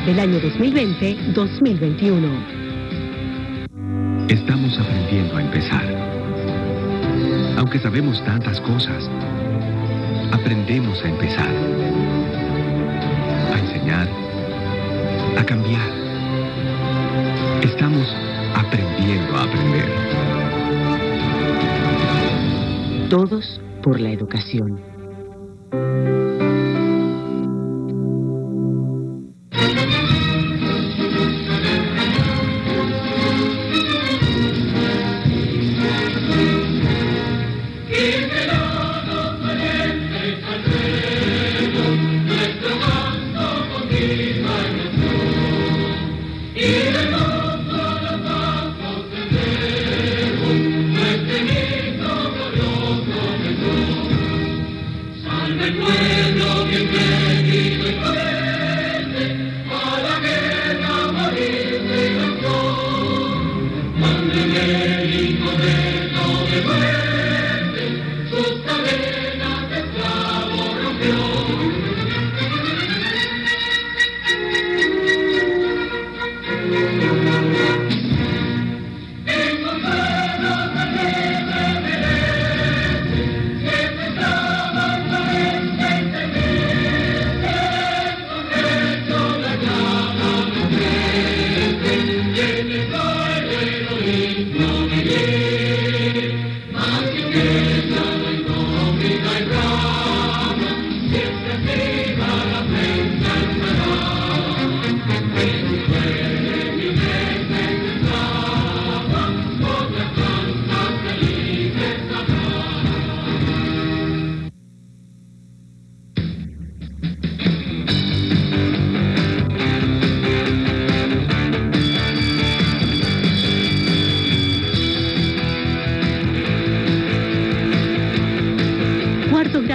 del año 2020-2021. Estamos aprendiendo a empezar. Aunque sabemos tantas cosas, aprendemos a empezar. A enseñar, a cambiar. Estamos aprendiendo a aprender. Todos por la educación.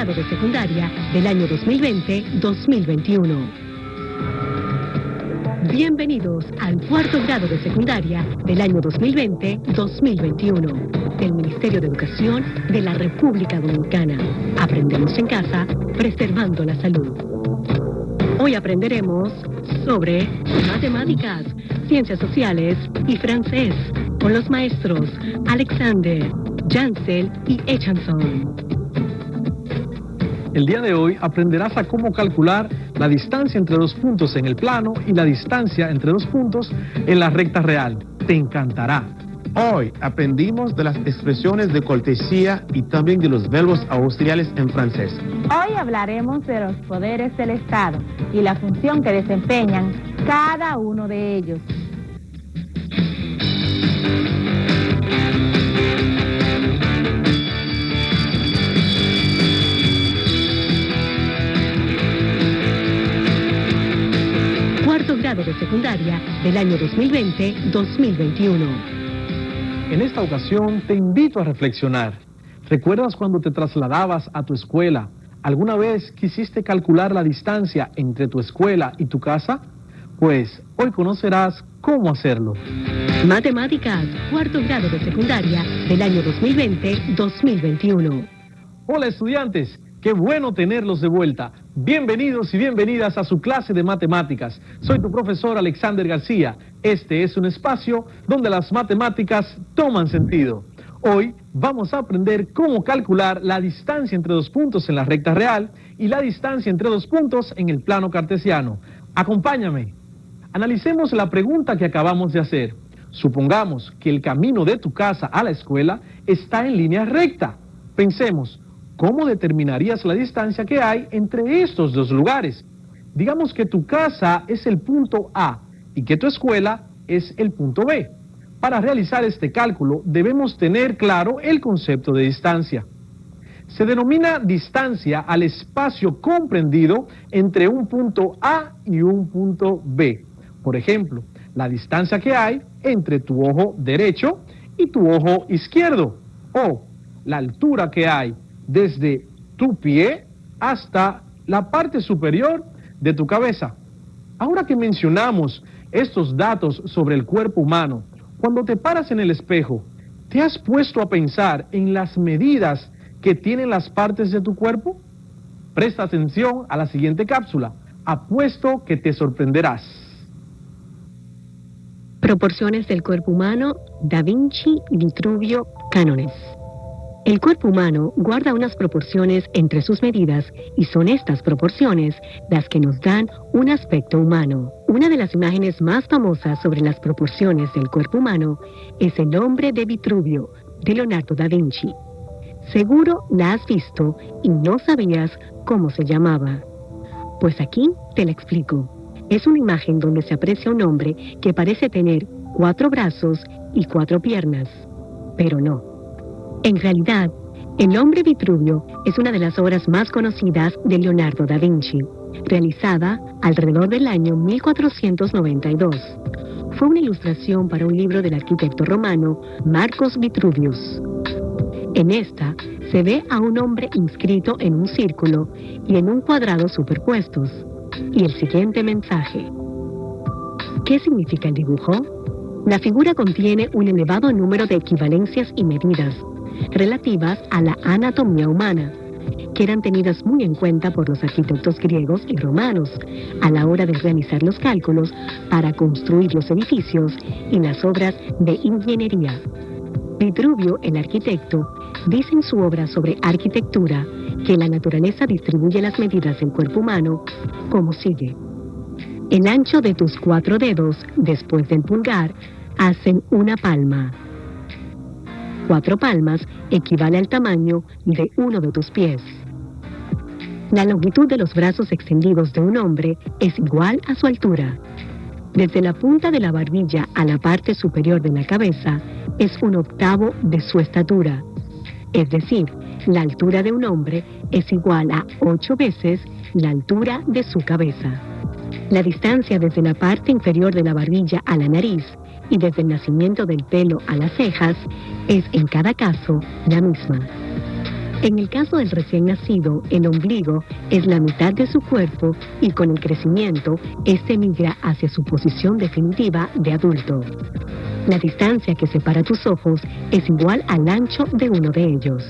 De secundaria del año 2020-2021. Bienvenidos al cuarto grado de secundaria del año 2020-2021 del Ministerio de Educación de la República Dominicana. Aprendemos en casa, preservando la salud. Hoy aprenderemos sobre matemáticas, ciencias sociales y francés con los maestros Alexander, Jansel y Echanson. El día de hoy aprenderás a cómo calcular la distancia entre dos puntos en el plano y la distancia entre dos puntos en la recta real. Te encantará. Hoy aprendimos de las expresiones de cortesía y también de los verbos auxiliares en francés. Hoy hablaremos de los poderes del Estado y la función que desempeñan cada uno de ellos. Grado de secundaria del año 2020-2021. En esta ocasión te invito a reflexionar. ¿Recuerdas cuando te trasladabas a tu escuela? ¿Alguna vez quisiste calcular la distancia entre tu escuela y tu casa? Pues hoy conocerás cómo hacerlo. Matemáticas, cuarto grado de secundaria del año 2020-2021. Hola estudiantes. ¡Qué bueno tenerlos de vuelta! Bienvenidos y bienvenidas a su clase de matemáticas. Soy tu profesor Alexander García. Este es un espacio donde las matemáticas toman sentido. Hoy vamos a aprender cómo calcular la distancia entre dos puntos en la recta real y la distancia entre dos puntos en el plano cartesiano. Acompáñame. Analicemos la pregunta que acabamos de hacer. Supongamos que el camino de tu casa a la escuela está en línea recta. Pensemos, ¿cómo determinarías la distancia que hay entre estos dos lugares? Digamos que tu casa es el punto A y que tu escuela es el punto B. Para realizar este cálculo debemos tener claro el concepto de distancia. Se denomina distancia al espacio comprendido entre un punto A y un punto B. Por ejemplo, la distancia que hay entre tu ojo derecho y tu ojo izquierdo, o la altura que hay desde tu pie hasta la parte superior de tu cabeza. Ahora que mencionamos estos datos sobre el cuerpo humano, cuando te paras en el espejo, ¿te has puesto a pensar en las medidas que tienen las partes de tu cuerpo? Presta atención a la siguiente cápsula. Apuesto que te sorprenderás. Proporciones del cuerpo humano, Da Vinci, Vitruvio, cánones. El cuerpo humano guarda unas proporciones entre sus medidas y son estas proporciones las que nos dan un aspecto humano. Una de las imágenes más famosas sobre las proporciones del cuerpo humano es El hombre de Vitruvio, de Leonardo da Vinci. Seguro la has visto y no sabías cómo se llamaba. Pues aquí te la explico. Es una imagen donde se aprecia un hombre que parece tener 4 brazos y 4 piernas, pero no. En realidad, El hombre Vitruvio es una de las obras más conocidas de Leonardo da Vinci, realizada alrededor del año 1492. Fue una ilustración para un libro del arquitecto romano Marcus Vitruvius. En esta se ve a un hombre inscrito en un círculo y en un cuadrado superpuestos, y el siguiente mensaje. ¿Qué significa el dibujo? La figura contiene un elevado número de equivalencias y medidas relativas a la anatomía humana, que eran tenidas muy en cuenta por los arquitectos griegos y romanos a la hora de realizar los cálculos para construir los edificios y las obras de ingeniería. Vitruvio, el arquitecto, dice en su obra sobre arquitectura que la naturaleza distribuye las medidas del cuerpo humano como sigue. El ancho de tus 4 dedos, después del pulgar, hacen una palma. 4 palmas equivale al tamaño de uno de tus pies. La longitud de los brazos extendidos de un hombre es igual a su altura. Desde la punta de la barbilla a la parte superior de la cabeza es 1/8 de su estatura. Es decir, la altura de un hombre es igual a 8 veces la altura de su cabeza. La distancia desde la parte inferior de la barbilla a la nariz y desde el nacimiento del pelo a las cejas es en cada caso la misma. En el caso del recién nacido, el ombligo es la mitad de su cuerpo y con el crecimiento, este migra hacia su posición definitiva de adulto. La distancia que separa tus ojos es igual al ancho de uno de ellos.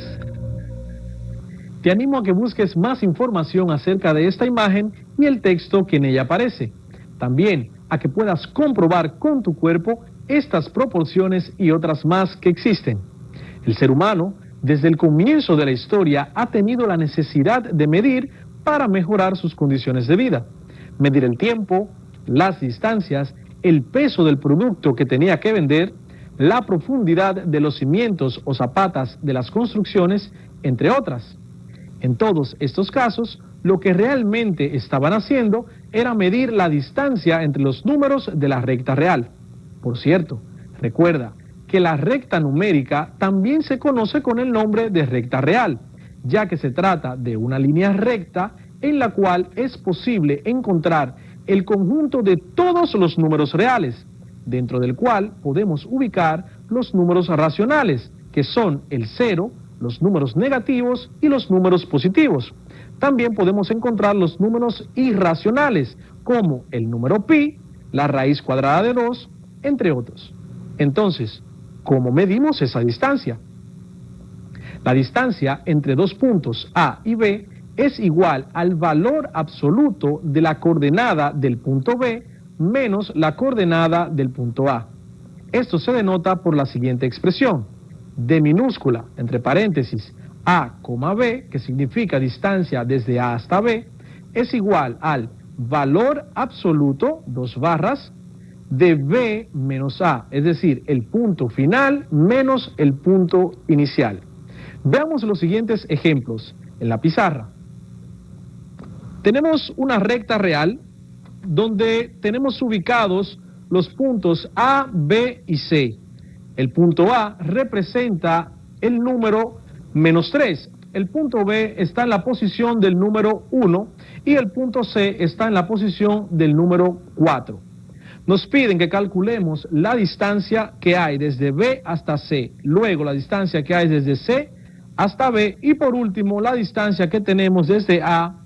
Te animo a que busques más información acerca de esta imagen y el texto que en ella aparece. También a que puedas comprobar con tu cuerpo estas proporciones y otras más que existen. El ser humano, desde el comienzo de la historia, ha tenido la necesidad de medir para mejorar sus condiciones de vida. Medir el tiempo, las distancias, el peso del producto que tenía que vender, la profundidad de los cimientos o zapatas de las construcciones, entre otras. En todos estos casos, lo que realmente estaban haciendo era medir la distancia entre los números de la recta real. Por cierto, recuerda que la recta numérica también se conoce con el nombre de recta real, ya que se trata de una línea recta en la cual es posible encontrar el conjunto de todos los números reales, dentro del cual podemos ubicar los números racionales, que son el 0, los números negativos y los números positivos. También podemos encontrar los números irracionales, como el número pi, la raíz cuadrada de 2, entre otros. Entonces, ¿cómo medimos esa distancia? La distancia entre dos puntos A y B es igual al valor absoluto de la coordenada del punto B menos la coordenada del punto A. Esto se denota por la siguiente expresión: D minúscula, entre paréntesis, A, B, que significa distancia desde A hasta B, es igual al valor absoluto, 2 barras, de B menos A, es decir, el punto final menos el punto inicial. Veamos los siguientes ejemplos en la pizarra. Tenemos una recta real donde tenemos ubicados los puntos A, B y C. El punto A representa el número -3, el punto B está en la posición del número 1 y el punto C está en la posición del número 4. Nos piden que calculemos la distancia que hay desde B hasta C, luego la distancia que hay desde C hasta B y por último la distancia que tenemos desde A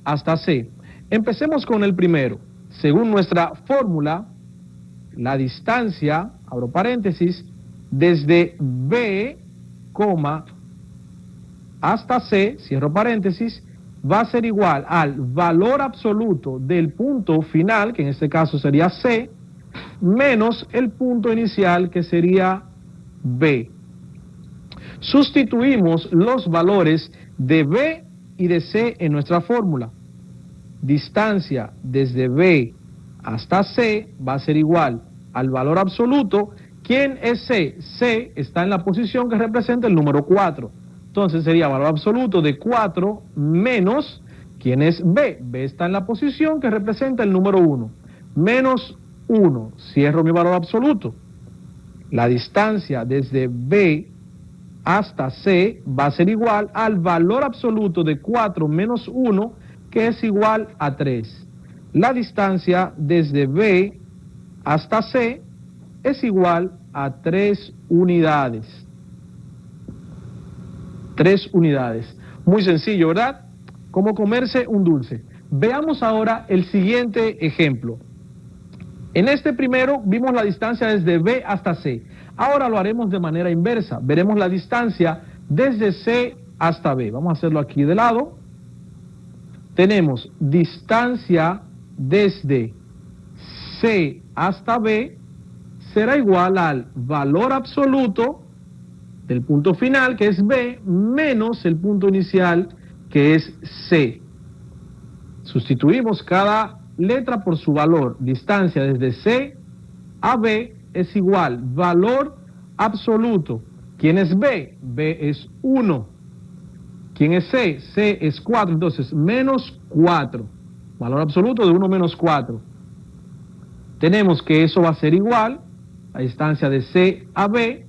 hasta C. Empecemos con el primero. Según nuestra fórmula, la distancia, abro paréntesis, desde B, hasta C, cierro paréntesis, va a ser igual al valor absoluto del punto final, que en este caso sería C, menos el punto inicial, que sería B. Sustituimos los valores de B y de C en nuestra fórmula. Distancia desde B hasta C va a ser igual al valor absoluto. ¿Quién es C? C está en la posición que representa el número 4. Entonces sería valor absoluto de 4 menos, ¿quién es B? B está en la posición que representa el número 1. Menos 1. Cierro mi valor absoluto. La distancia desde B hasta C va a ser igual al valor absoluto de 4 menos 1, que es igual a 3. La distancia desde B hasta C es igual a 3 unidades. 3 unidades. Muy sencillo, ¿verdad? Como comerse un dulce. Veamos ahora el siguiente ejemplo. En este primero vimos la distancia desde B hasta C. Ahora lo haremos de manera inversa. Veremos la distancia desde C hasta B. Vamos a hacerlo aquí de lado. Tenemos distancia desde C hasta B será igual al valor absoluto del punto final, que es B, menos el punto inicial, que es C. Sustituimos cada letra por su valor. Distancia desde C a B es igual valor absoluto. ¿Quién es B? B es 1. ¿Quién es C? C es 4. Entonces, menos 4. Valor absoluto de 1 menos 4. Tenemos que eso va a ser igual a distancia de C a B.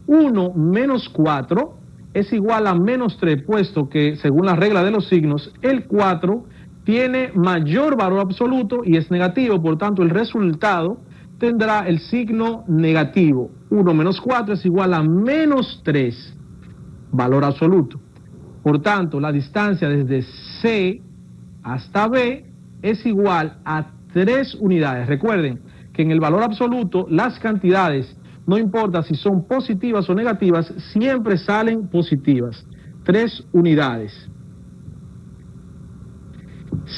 1 menos 4 es igual a menos 3, puesto que, según la regla de los signos, el 4 tiene mayor valor absoluto y es negativo. Por tanto, el resultado tendrá el signo negativo. 1 menos 4 es igual a menos 3, valor absoluto. Por tanto, la distancia desde C hasta B es igual a 3 unidades. Recuerden que en el valor absoluto las cantidades, no importa si son positivas o negativas, siempre salen positivas. 3 unidades.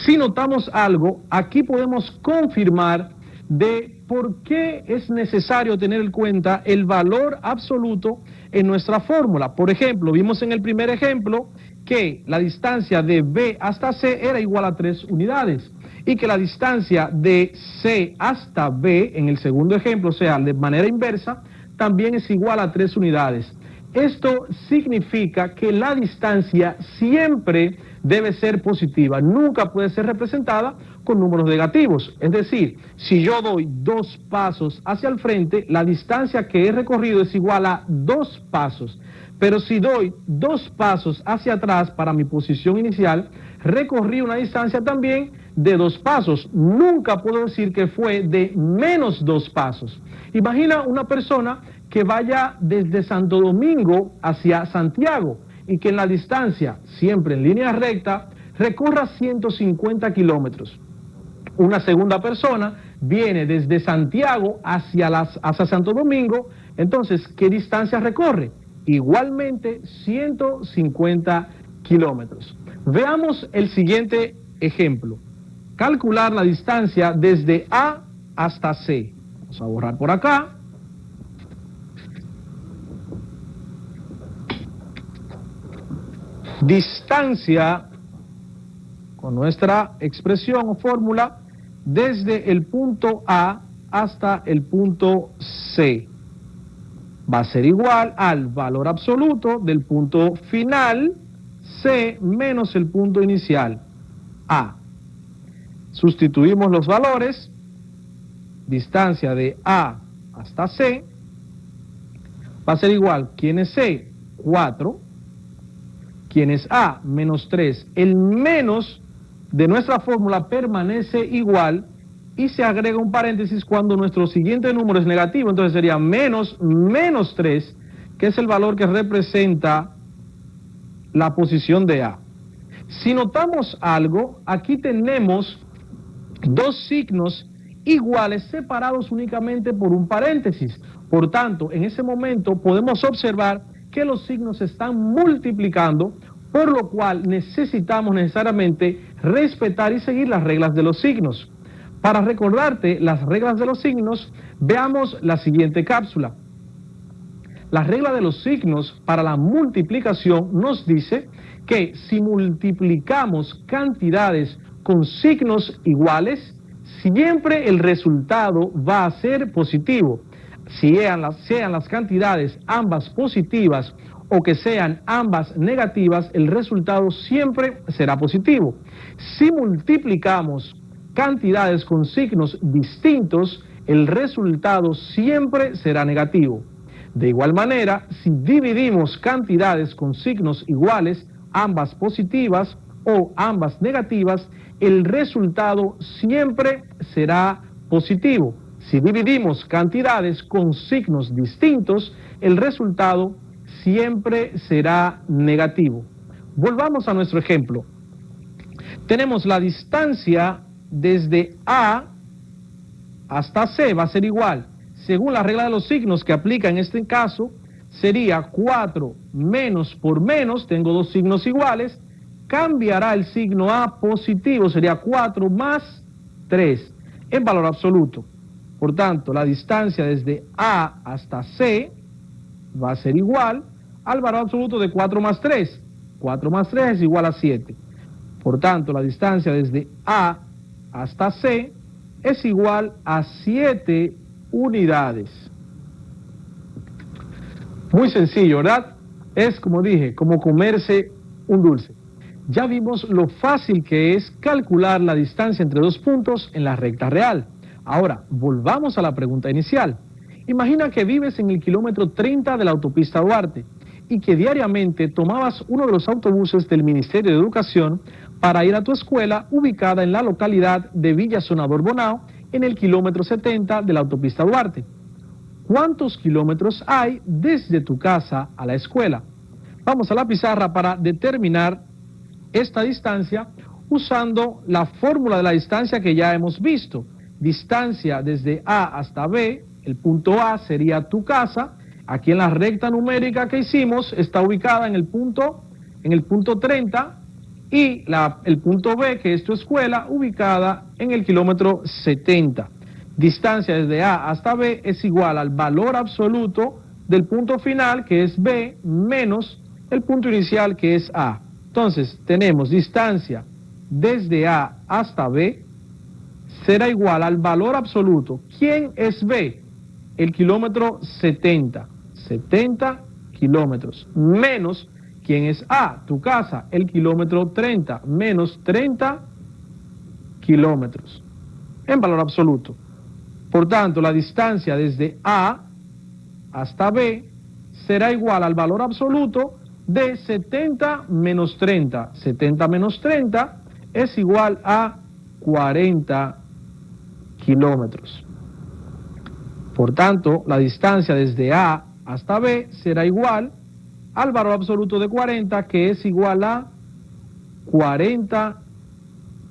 Si notamos algo, aquí podemos confirmar de por qué es necesario tener en cuenta el valor absoluto en nuestra fórmula. Por ejemplo, vimos en el primer ejemplo que la distancia de B hasta C era igual a 3 unidades y que la distancia de C hasta B, en el segundo ejemplo, o sea, de manera inversa, también es igual a 3 unidades. Esto significa que la distancia siempre debe ser positiva, nunca puede ser representada con números negativos. Es decir, si yo doy 2 pasos hacia el frente, la distancia que he recorrido es igual a 2 pasos. Pero si doy 2 pasos hacia atrás para mi posición inicial, recorrí una distancia también de 2 pasos. Nunca puedo decir que fue de menos 2 pasos. Imagina una persona que vaya desde Santo Domingo hacia Santiago y que en la distancia, siempre en línea recta, recorra 150 kilómetros. Una segunda persona viene desde Santiago hacia Santo Domingo, entonces, ¿qué distancia recorre? Igualmente 150 kilómetros. Veamos el siguiente ejemplo. Calcular la distancia desde A hasta C. Vamos a borrar por acá. Distancia, con nuestra expresión o fórmula, desde el punto A hasta el punto C. Va a ser igual al valor absoluto del punto final, C, menos el punto inicial, A. Sustituimos los valores. Distancia de A hasta C va a ser igual. ¿Quién es C? 4. ¿Quién es A? Menos 3. El menos de nuestra fórmula permanece igual y se agrega un paréntesis cuando nuestro siguiente número es negativo. Entonces sería menos 3, que es el valor que representa la posición de A. Si notamos algo, aquí tenemos 2 signos iguales separados únicamente por un paréntesis. Por tanto, en ese momento podemos observar que los signos se están multiplicando, por lo cual necesitamos necesariamente respetar y seguir las reglas de los signos. Para recordarte las reglas de los signos, veamos la siguiente cápsula. La regla de los signos para la multiplicación nos dice que si multiplicamos cantidades con signos iguales, siempre el resultado va a ser positivo. Sean las cantidades ambas positivas o que sean ambas negativas, el resultado siempre será positivo. Si multiplicamos cantidades con signos distintos, el resultado siempre será negativo. De igual manera, si dividimos cantidades con signos iguales, ambas positivas o ambas negativas, el resultado siempre será positivo. Si dividimos cantidades con signos distintos, el resultado siempre será negativo. Volvamos a nuestro ejemplo. Tenemos la distancia desde A hasta C, va a ser igual. Según la regla de los signos que aplica en este caso, sería 4 menos por menos, tengo dos signos iguales, cambiará el signo a positivo, sería 4 más 3 en valor absoluto. Por tanto, la distancia desde A hasta C va a ser igual al valor absoluto de 4 más 3. 4 más 3 es igual a 7. Por tanto, la distancia desde A hasta C es igual a 7 unidades. Muy sencillo, ¿verdad? Es, como dije, como comerse un dulce. Ya vimos lo fácil que es calcular la distancia entre dos puntos en la recta real. Ahora, volvamos a la pregunta inicial. Imagina que vives en el kilómetro 30 de la autopista Duarte y que diariamente tomabas uno de los autobuses del Ministerio de Educación para ir a tu escuela ubicada en la localidad de Villa Sonador Bonao, en el kilómetro 70 de la autopista Duarte. ¿Cuántos kilómetros hay desde tu casa a la escuela? Vamos a la pizarra para determinar esta distancia usando la fórmula de la distancia que ya hemos visto. Distancia desde A hasta B, el punto A sería tu casa. Aquí en la recta numérica que hicimos está ubicada en el punto 30 y el punto B, que es tu escuela, ubicada en el kilómetro 70. Distancia desde A hasta B es igual al valor absoluto del punto final, que es B, menos el punto inicial, que es A. Entonces, tenemos distancia desde A hasta B será igual al valor absoluto. ¿Quién es B? El kilómetro 70. 70 kilómetros. Menos, ¿quién es A? Tu casa, el kilómetro 30. Menos 30 kilómetros. En valor absoluto. Por tanto, la distancia desde A hasta B será igual al valor absoluto de 70 menos 30. 70 menos 30 es igual a 40 kilómetros. Por tanto, la distancia desde A hasta B será igual al valor absoluto de 40, que es igual a 40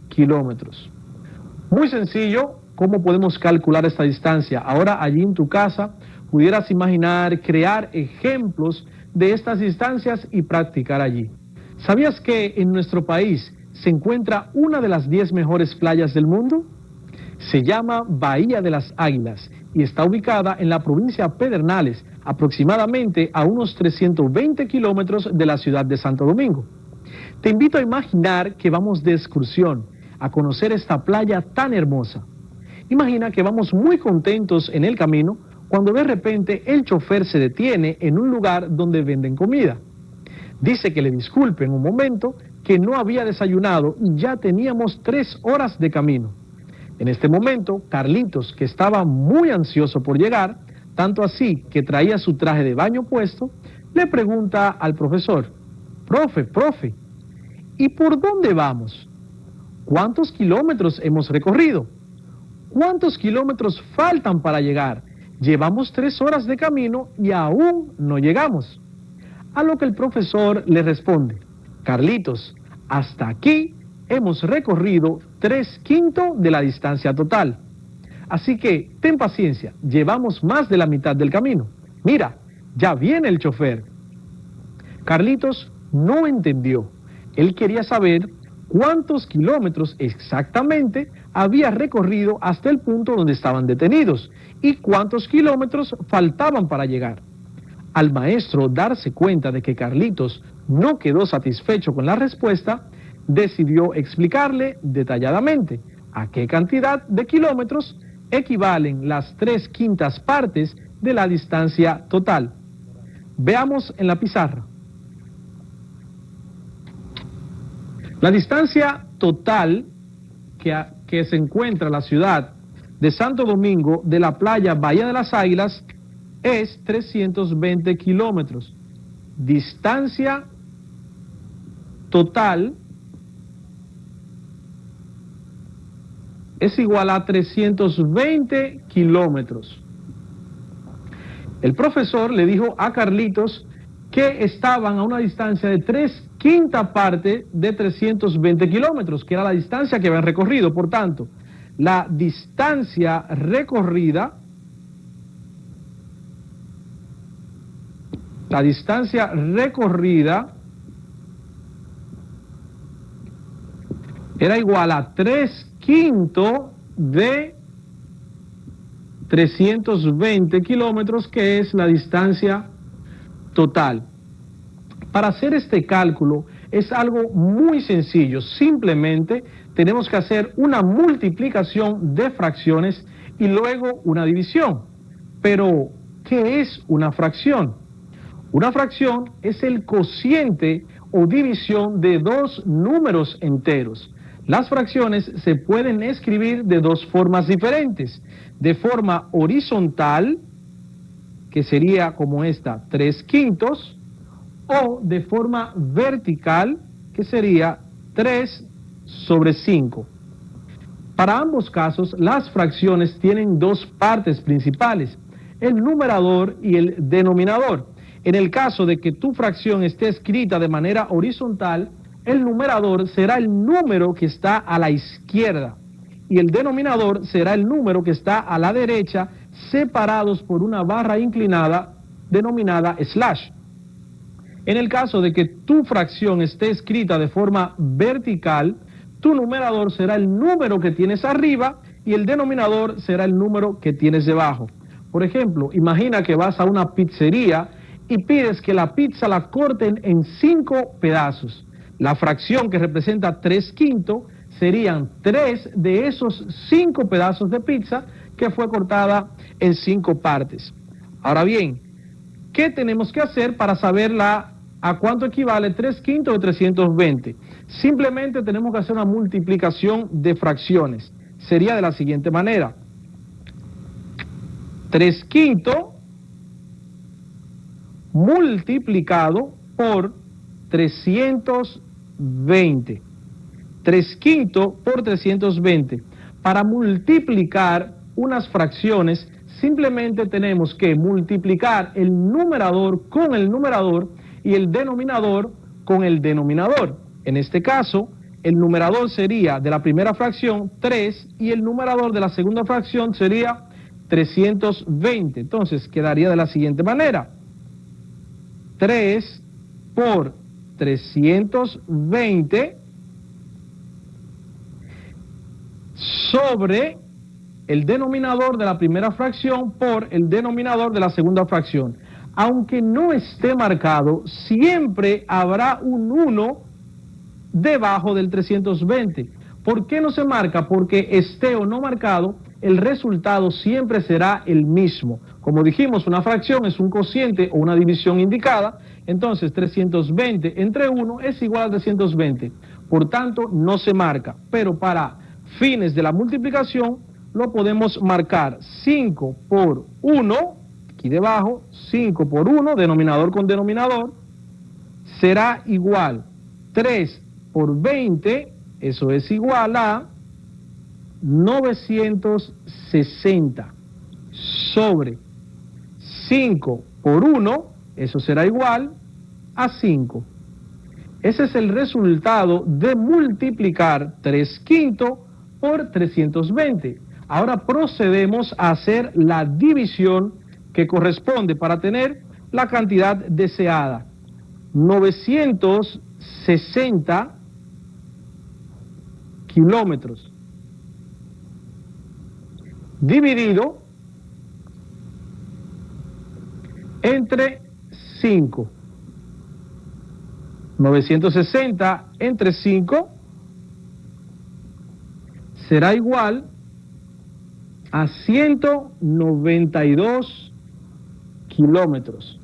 kilómetros. Muy sencillo, ¿cómo podemos calcular esta distancia? Ahora, allí en tu casa, pudieras imaginar, crear ejemplos de estas distancias y practicar allí. ¿Sabías que en nuestro país se encuentra una de las 10 mejores playas del mundo? Se llama Bahía de las Águilas y está ubicada en la provincia de Pedernales, aproximadamente a unos 320 kilómetros de la ciudad de Santo Domingo. Te invito a imaginar que vamos de excursión a conocer esta playa tan hermosa. Imagina que vamos muy contentos en el camino cuando de repente el chofer se detiene en un lugar donde venden comida. Dice que le disculpen un momento, que no había desayunado y ya teníamos 3 horas de camino. En este momento, Carlitos, que estaba muy ansioso por llegar, tanto así que traía su traje de baño puesto, le pregunta al profesor: Profe, ¿y por dónde vamos? ¿Cuántos kilómetros hemos recorrido? ¿Cuántos kilómetros faltan para llegar? Llevamos 3 horas de camino y aún no llegamos. A lo que el profesor le responde: Carlitos, hasta aquí hemos recorrido 3/5 de la distancia total. Así que ten paciencia, llevamos más de la mitad del camino. Mira, ya viene el chofer. Carlitos no entendió. Él quería saber cuántos kilómetros exactamente había recorrido hasta el punto donde estaban detenidos y cuántos kilómetros faltaban para llegar. Al maestro darse cuenta de que Carlitos no quedó satisfecho con la respuesta, decidió explicarle detalladamente a qué cantidad de kilómetros equivalen las 3/5 partes de la distancia total. Veamos en la pizarra. La distancia total que se encuentra en la ciudad de Santo Domingo de la playa Bahía de las Águilas es 320 kilómetros. Distancia total es igual a 320 kilómetros. El profesor le dijo a Carlitos que estaban a una distancia de 3/5 parte de 320 kilómetros, que era la distancia que habían recorrido. Por tanto, la distancia recorrida era igual a 3/5 de 320 kilómetros, que es la distancia total. Para hacer este cálculo es algo muy sencillo. Simplemente tenemos que hacer una multiplicación de fracciones y luego una división. Pero, ¿qué es una fracción? Una fracción es el cociente o división de dos números enteros. Las fracciones se pueden escribir de dos formas diferentes. De forma horizontal, que sería como esta, 3/5, o de forma vertical, que sería 3/5. Para ambos casos, las fracciones tienen dos partes principales, el numerador y el denominador. En el caso de que tu fracción esté escrita de manera horizontal, el numerador será el número que está a la izquierda y el denominador será el número que está a la derecha, separados por una barra inclinada denominada slash. En el caso de que tu fracción esté escrita de forma vertical, tu numerador será el número que tienes arriba y el denominador será el número que tienes debajo. Por ejemplo, imagina que vas a una pizzería y pides que la pizza la corten en 5 pedazos. La fracción que representa 3/5 serían 3 de esos 5 pedazos de pizza que fue cortada en 5 partes. Ahora bien, ¿qué tenemos que hacer para saber a cuánto equivale 3/5 de 320? Simplemente tenemos que hacer una multiplicación de fracciones. Sería de la siguiente manera: 3/5 multiplicado por 320. 3/5 por 320. Para multiplicar unas fracciones, simplemente tenemos que multiplicar el numerador con el numerador y el denominador con el denominador. En este caso, el numerador sería de la primera fracción 3 y el numerador de la segunda fracción sería 320. Entonces, quedaría de la siguiente manera: 3 por 320 sobre el denominador de la primera fracción por el denominador de la segunda fracción. Aunque no esté marcado, siempre habrá un 1 debajo del 320. ¿Por qué no se marca? Porque esté o no marcado, el resultado siempre será el mismo. Como dijimos, una fracción es un cociente o una división indicada, entonces 320 entre 1 es igual a 320. Por tanto, no se marca, pero para fines de la multiplicación lo podemos marcar. 5 por 1, aquí debajo, 5 por 1, denominador con denominador, será igual 3 por 20, eso es igual a 960, sobre 5 por 1, eso será igual a 5. Ese es el resultado de multiplicar 3/5 por 320. Ahora procedemos a hacer la división que corresponde para tener la cantidad deseada. 960 kilómetros, dividido entre 5. 960 entre 5 será igual a 192 kilómetros.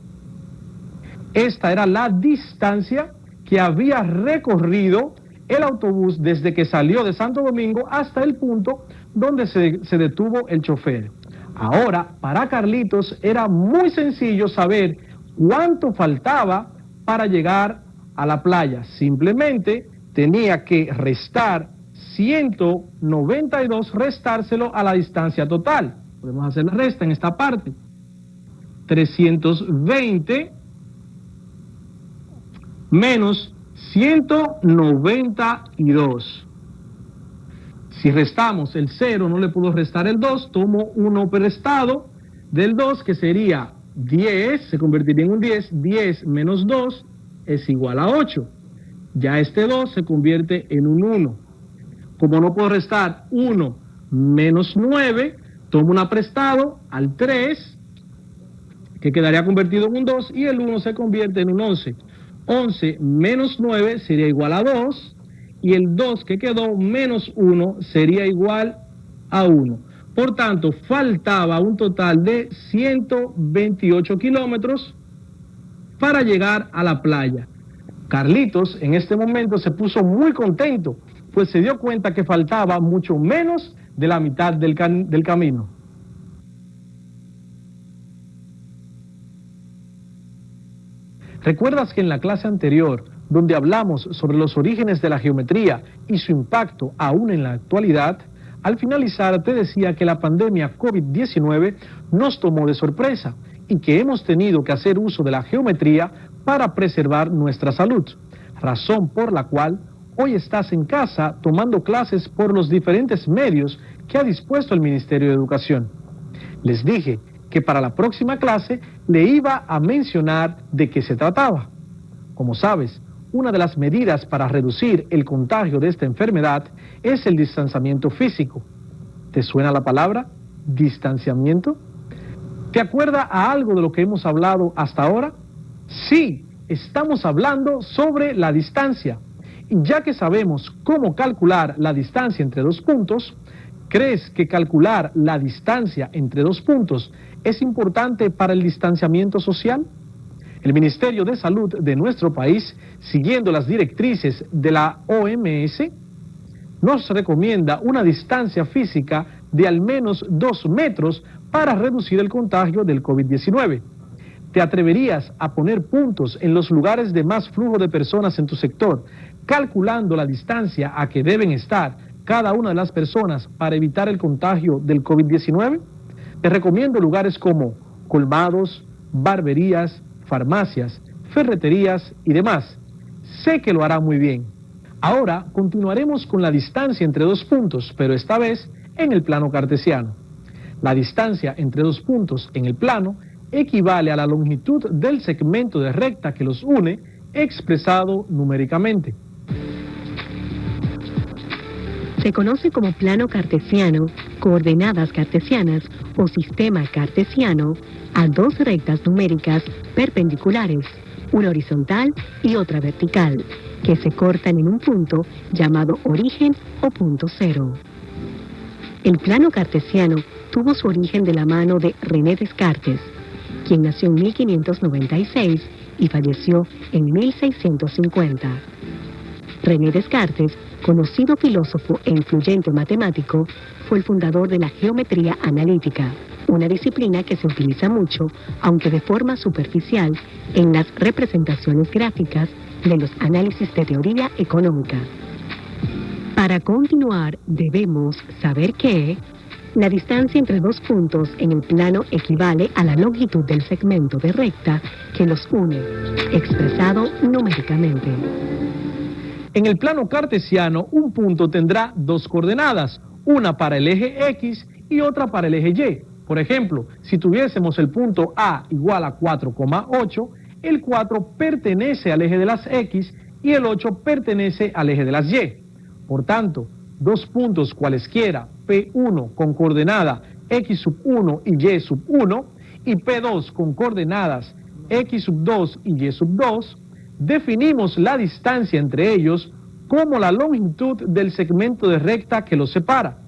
Esta era la distancia que había recorrido el autobús desde que salió de Santo Domingo hasta el punto donde se detuvo el chofer. Ahora, para Carlitos era muy sencillo saber cuánto faltaba para llegar a la playa. Simplemente tenía que restar 192, restárselo a la distancia total. Podemos hacer la resta en esta parte. 320 menos 192. Si restamos el 0, no le puedo restar el 2, tomo 1 prestado del 2, que sería 10, se convertiría en un 10, 10 menos 2 es igual a 8. Ya este 2 se convierte en un 1. Como no puedo restar 1 menos 9, tomo un prestado al 3, que quedaría convertido en un 2, y el 1 se convierte en un 11. 11 menos 9 sería igual a 2, y el 2 que quedó menos 1 sería igual a 1. Por tanto, faltaba un total de 128 kilómetros para llegar a la playa. Carlitos en este momento se puso muy contento, pues se dio cuenta que faltaba mucho menos de la mitad del camino. ¿Recuerdas que en la clase anterior, donde hablamos sobre los orígenes de la geometría y su impacto aún en la actualidad, al finalizar te decía que la pandemia COVID-19 nos tomó de sorpresa y que hemos tenido que hacer uso de la geometría para preservar nuestra salud, razón por la cual hoy estás en casa tomando clases por los diferentes medios que ha dispuesto el Ministerio de Educación. Les dije que para la próxima clase le iba a mencionar de qué se trataba. Como sabes, una de las medidas para reducir el contagio de esta enfermedad es el distanciamiento físico. ¿Te suena la palabra distanciamiento? ¿Te acuerdas a algo de lo que hemos hablado hasta ahora? Sí, estamos hablando sobre la distancia. Y ya que sabemos cómo calcular la distancia entre dos puntos, ¿crees que calcular la distancia entre dos puntos es importante para el distanciamiento social? El Ministerio de Salud de nuestro país, siguiendo las directrices de la OMS, nos recomienda una distancia física de al menos 2 metros para reducir el contagio del COVID-19. ¿Te atreverías a poner puntos en los lugares de más flujo de personas en tu sector, calculando la distancia a que deben estar cada una de las personas para evitar el contagio del COVID-19? Te recomiendo lugares como colmados, barberías, farmacias, ferreterías y demás. Sé que lo hará muy bien. Ahora continuaremos con la distancia entre dos puntos, pero esta vez en el plano cartesiano. La distancia entre dos puntos en el plano equivale a la longitud del segmento de recta que los une, expresado numéricamente. Se conoce como plano cartesiano, coordenadas cartesianas o sistema cartesiano a dos rectas numéricas perpendiculares, una horizontal y otra vertical, que se cortan en un punto llamado origen o punto cero. El plano cartesiano tuvo su origen de la mano de René Descartes, quien nació en 1596 y falleció en 1650. René Descartes, conocido filósofo e influyente matemático, fue el fundador de la geometría analítica, una disciplina que se utiliza mucho, aunque de forma superficial, en las representaciones gráficas de los análisis de teoría económica. Para continuar, debemos saber que la distancia entre dos puntos en el plano equivale a la longitud del segmento de recta que los une, expresado numéricamente. En el plano cartesiano, un punto tendrá dos coordenadas, una para el eje X y otra para el eje Y. Por ejemplo, si tuviésemos el punto A igual a 4,8, el 4 pertenece al eje de las X y el 8 pertenece al eje de las Y. Por tanto, dos puntos cualesquiera, P1 con coordenada X sub 1 y Y sub 1, y P2 con coordenadas X sub 2 y Y sub 2, definimos la distancia entre ellos como la longitud del segmento de recta que los separa.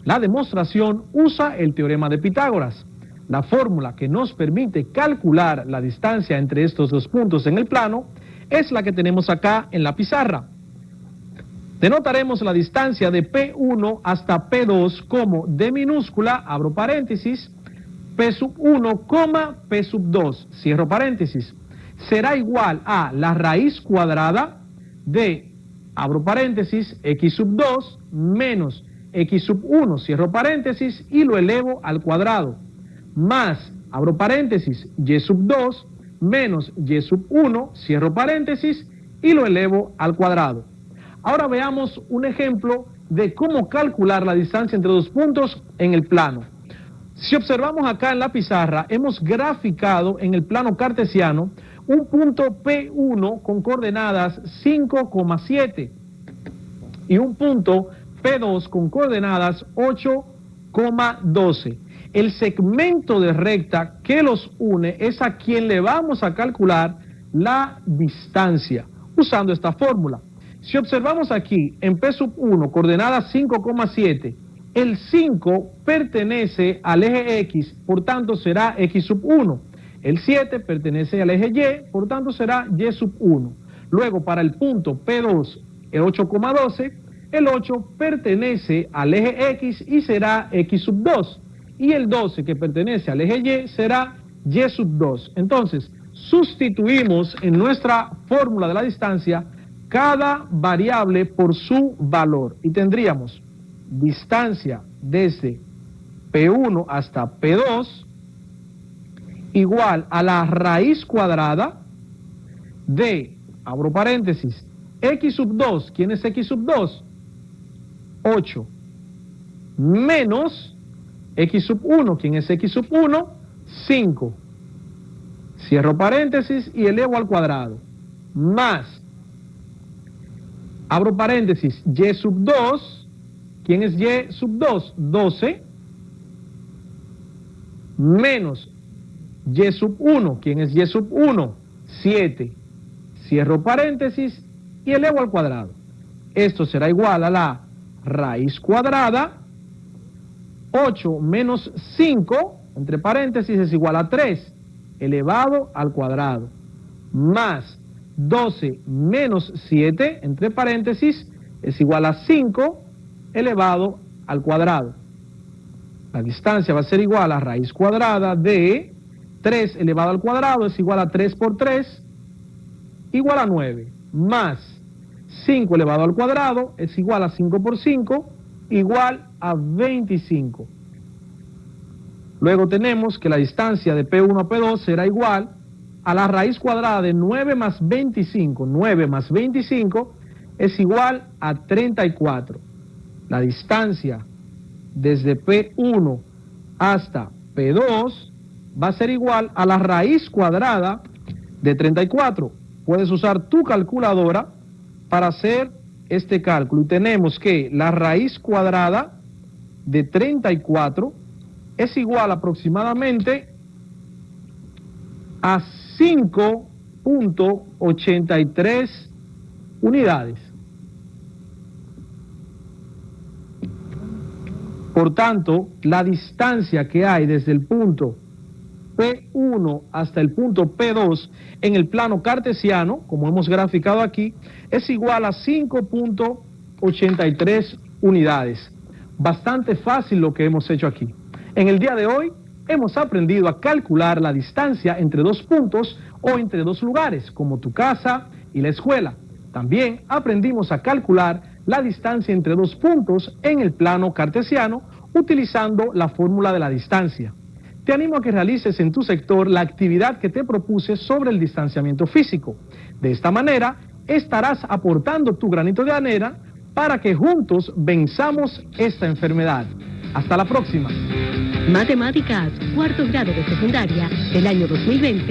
La demostración usa el teorema de Pitágoras. La fórmula que nos permite calcular la distancia entre estos dos puntos en el plano es la que tenemos acá en la pizarra. Denotaremos la distancia de P1 hasta P2 como D minúscula, abro paréntesis, P sub 1, P sub 2, cierro paréntesis, será igual a la raíz cuadrada de, abro paréntesis, X sub 2 menos X sub 1, cierro paréntesis, y lo elevo al cuadrado, más, abro paréntesis, Y sub 2 menos Y sub 1, cierro paréntesis, y lo elevo al cuadrado. Ahora veamos un ejemplo de cómo calcular la distancia entre dos puntos en el plano. Si observamos acá en la pizarra, hemos graficado en el plano cartesiano un punto P1 con coordenadas 5,7 y un punto P2 con coordenadas 8,12. El segmento de recta que los une es a quien le vamos a calcular la distancia usando esta fórmula. Si observamos aquí en P sub 1, coordenada 5,7, el 5 pertenece al eje X, por tanto será X sub 1. El 7 pertenece al eje Y, por tanto será Y sub 1. Luego, para el punto P2, el 8,12, el 8 pertenece al eje X y será X sub 2. Y el 12, que pertenece al eje Y, será Y sub 2. Entonces, sustituimos en nuestra fórmula de la distancia cada variable por su valor y tendríamos distancia desde P1 hasta P2 igual a la raíz cuadrada de, abro paréntesis, X sub 2, ¿quién es X sub 2? 8, menos X sub 1, ¿quién es X sub 1? 5, cierro paréntesis y elevo al cuadrado, más, abro paréntesis, Y sub 2, ¿quién es Y sub 2? 12, menos Y sub 1, ¿quién es Y sub 1? 7, cierro paréntesis y elevo al cuadrado. Esto será igual a la raíz cuadrada, 8 menos 5, entre paréntesis es igual a 3, elevado al cuadrado, más 12 menos 7, entre paréntesis, es igual a 5 elevado al cuadrado. La distancia va a ser igual a raíz cuadrada de 3 elevado al cuadrado, es igual a 3 por 3, igual a 9, más 5 elevado al cuadrado, es igual a 5 por 5, igual a 25. Luego tenemos que la distancia de P1 a P2 será igual a la raíz cuadrada de 9 más 25, 9 más 25 es igual a 34. La distancia desde P1 hasta P2 va a ser igual a la raíz cuadrada de 34. Puedes usar tu calculadora para hacer este cálculo. Y tenemos que la raíz cuadrada de 34 es igual aproximadamente a 5.83 unidades. Por tanto, la distancia que hay desde el punto P1 hasta el punto P2 en el plano cartesiano, como hemos graficado aquí, es igual a 5.83 unidades. Bastante fácil lo que hemos hecho aquí. En el día de hoy hemos aprendido a calcular la distancia entre dos puntos o entre dos lugares, como tu casa y la escuela. También aprendimos a calcular la distancia entre dos puntos en el plano cartesiano utilizando la fórmula de la distancia. Te animo a que realices en tu sector la actividad que te propuse sobre el distanciamiento físico. De esta manera, estarás aportando tu granito de arena para que juntos venzamos esta enfermedad. Hasta la próxima. Matemáticas, cuarto grado de secundaria del año 2020.